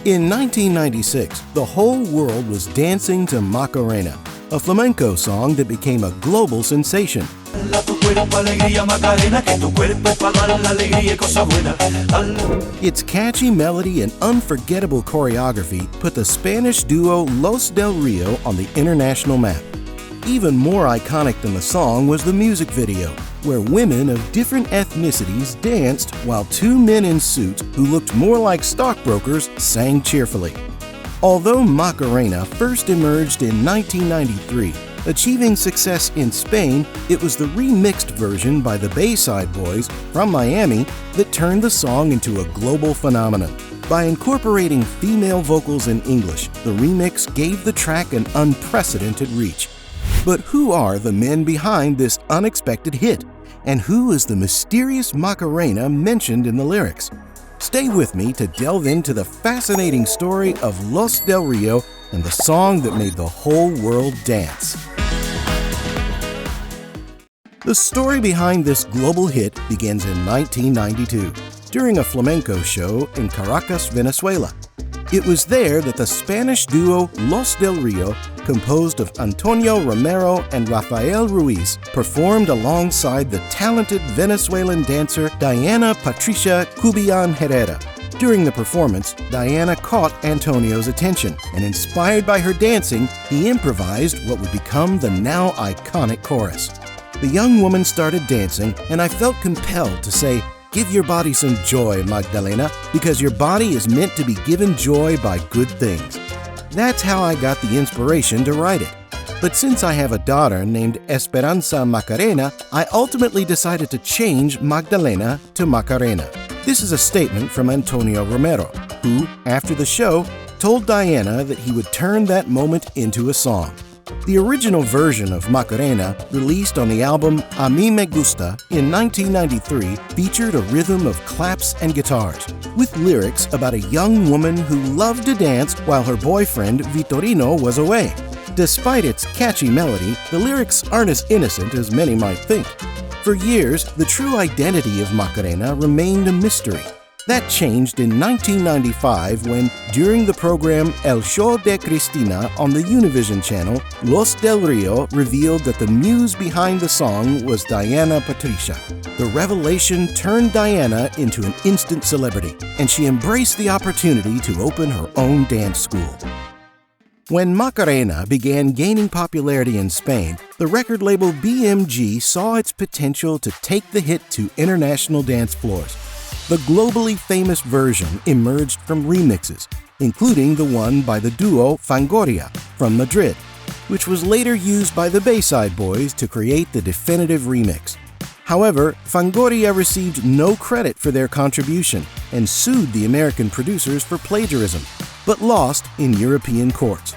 In 1996, the whole world was dancing to Macarena, a flamenco song that became a global sensation. Its catchy melody and unforgettable choreography put the Spanish duo Los del Río on the international map. Even more iconic than the song was the music video, where women of different ethnicities danced while two men in suits who looked more like stockbrokers sang cheerfully. Although Macarena first emerged in 1993, achieving success in Spain, it was the remixed version by the Bayside Boys from Miami that turned the song into a global phenomenon. By incorporating female vocals in English, the remix gave the track an unprecedented reach. But who are the men behind this unexpected hit? And who is the mysterious Macarena mentioned in the lyrics? Stay with me to delve into the fascinating story of Los del Río and the song that made the whole world dance. The story behind this global hit begins in 1992, during a flamenco show in Caracas, Venezuela. It was there that the Spanish duo Los del Río, composed of Antonio Romero and Rafael RUIZ, performed alongside the talented Venezuelan dancer Diana Patricia Cubian Herrera. During the performance, Diana caught Antonio's attention, and inspired by her dancing, he improvised what would become the now iconic chorus. The young woman started dancing, and I felt compelled to say, "Give your body some joy, Magdalena, because your body is meant to be given joy by good things." That's how I got the inspiration to write it. But since I have a daughter named Esperanza Macarena, I ultimately decided to change Magdalena to Macarena. This is a statement from Antonio Romero, who, after the show, told Diana that he would turn that moment into a song. The original version of Macarena, released on the album A Mí Me Gusta in 1993, featured a rhythm of claps and guitars, with lyrics about a young woman who loved to dance while her boyfriend Vitorino was away. Despite its catchy melody, the lyrics aren't as innocent as many might think. For years, the true identity of Macarena remained a mystery. That changed in 1995 when, during the program El Show de Cristina on the Univision channel, Los del Río revealed that the muse behind the song was Diana Patricia. The revelation turned Diana into an instant celebrity, and she embraced the opportunity to open her own dance school. When Macarena began gaining popularity in Spain, the record label BMG saw its potential to take the hit to international dance floors. The globally famous version emerged from remixes, including the one by the duo Fangoria from Madrid, which was later used by the Bayside Boys to create the definitive remix. However, Fangoria received no credit for their contribution and sued the American producers for plagiarism, but lost in European courts.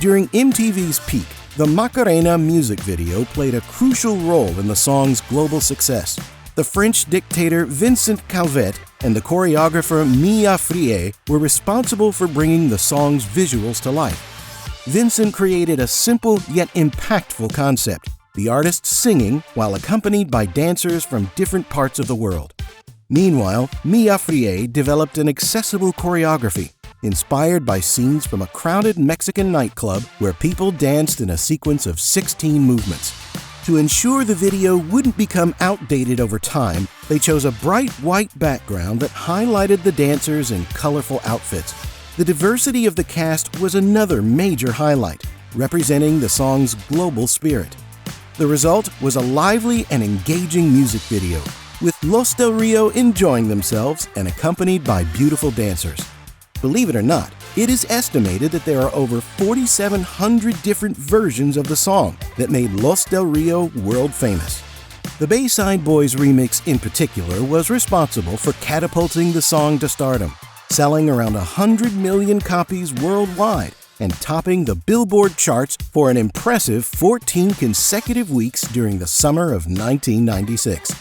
During MTV's peak, the Macarena music video played a crucial role in the song's global success. The French dictator Vincent Calvet and the choreographer Mia Frie were responsible for bringing the song's visuals to life. Vincent created a simple yet impactful concept, the artist singing while accompanied by dancers from different parts of the world. Meanwhile, Mia Frie developed an accessible choreography, inspired by scenes from a crowded Mexican nightclub where people danced in a sequence of 16 movements. To ensure the video wouldn't become outdated over time, they chose a bright white background that highlighted the dancers in colorful outfits. The diversity of the cast was another major highlight, representing the song's global spirit. The result was a lively and engaging music video, with Los del Río enjoying themselves and accompanied by beautiful dancers. Believe it or not, it is estimated that there are over 4,700 different versions of the song that made Los del Río world famous. The Bayside Boys remix in particular was responsible for catapulting the song to stardom, selling around 100 million copies worldwide and topping the Billboard charts for an impressive 14 consecutive weeks during the summer of 1996.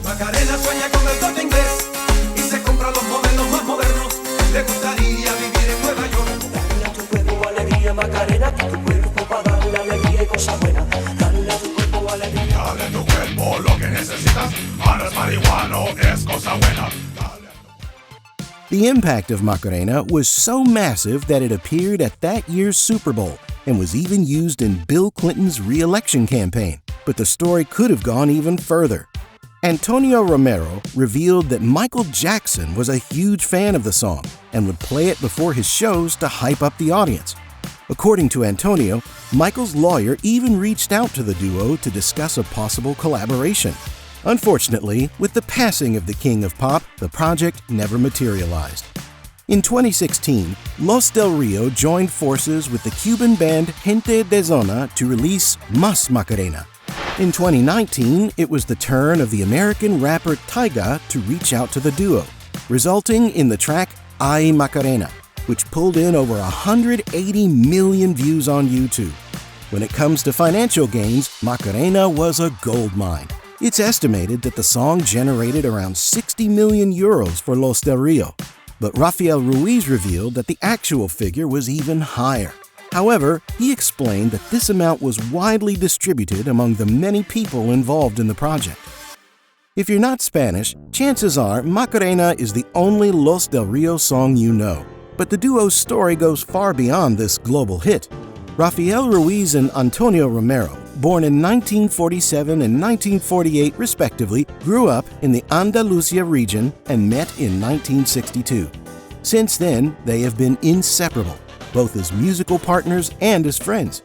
Macarena sueña con el corte inglés y se compra los modelos más modernos. Le gustaría vivir en Nueva York. Dale a tu cuerpo alegría, Macarena, que tu cuerpo para darle alegría y cosas buenas. Dale a tu cuerpo alegría. Dale a tu cuerpo lo que necesitas. Ahora es marihuano, es cosa buena. Dale a tu... The impact of Macarena was so massive that it appeared at that year's Super Bowl and was even used in Bill Clinton's re-election campaign. But the story could have gone even further. Antonio Romero revealed that Michael Jackson was a huge fan of the song and would play it before his shows to hype up the audience. According to Antonio, Michael's lawyer even reached out to the duo to discuss a possible collaboration. Unfortunately, with the passing of the King of Pop, the project never materialized. In 2016, Los del Río joined forces with the Cuban band Gente de Zona to release Más Macarena. In 2019, it was the turn of the American rapper Tyga to reach out to the duo, resulting in the track Ay Macarena, which pulled in over 180 million views on YouTube. When it comes to financial gains, Macarena was a goldmine. It's estimated that the song generated around 60 million euros for Los del Río, but RAFAEL Ruiz revealed that the actual figure was even higher. However, he explained that this amount was widely distributed among the many people involved in the project. If you're not Spanish, chances are Macarena is the only Los del Río song you know. But the duo's story goes far beyond this global hit. RAFAEL Ruiz and Antonio Romero, born in 1947 and 1948 respectively, grew up in the Andalusia region and met in 1962. Since then, they have been inseparable, both as musical partners and as friends.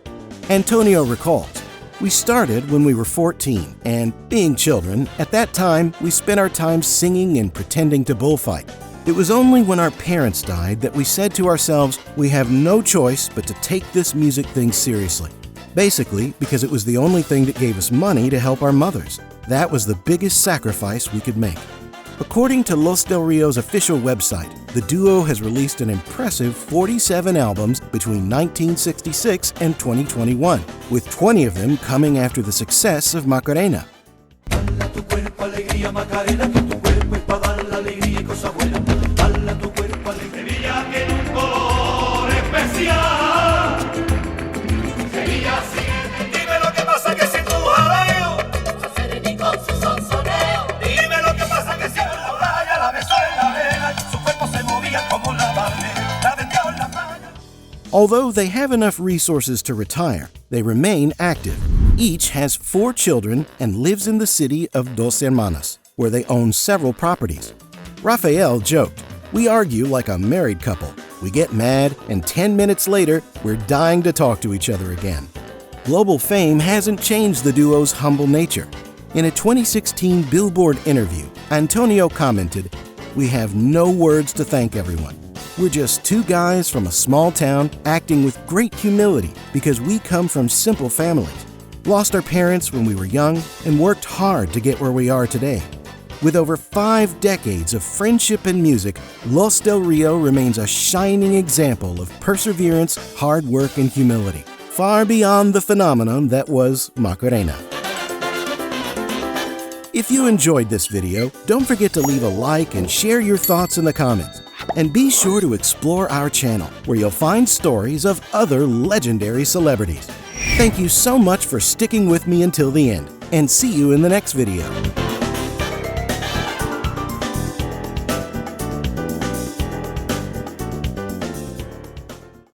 Antonio recalls, "We started when we were 14, and being children, at that time we spent our time singing and pretending to bullfight. It was only when our parents died that we said to ourselves, we have no choice but to take this music thing seriously. Basically, because it was the only thing that gave us money to help our mothers. That was the biggest sacrifice we could make." According to Los del Rio's official website, the duo has released an impressive 47 albums between 1966 and 2021, with 20 of them coming after the success of Macarena. Although they have enough resources to retire, they remain active. Each has 4 children and lives in the city of Dos Hermanas, where they own several properties. RAFAEL joked, "We argue like a married couple. We get mad, and 10 minutes later, we're dying to talk to each other again." Global fame hasn't changed the duo's humble nature. In a 2016 Billboard interview, Antonio commented, "We have no words to thank everyone. We're just 2 guys from a small town acting with great humility because we come from simple families, lost our parents when we were young, and worked hard to get where we are today." With over 5 decades of friendship and music, Los del Rio remains a shining example of perseverance, hard work, and humility, far beyond the phenomenon that was Macarena. If you enjoyed this video, don't forget to leave a like and share your thoughts in the comments. And be sure to explore our channel, where you'll find stories of other legendary celebrities. Thank you so much for sticking with me until the end, and see you in the next video.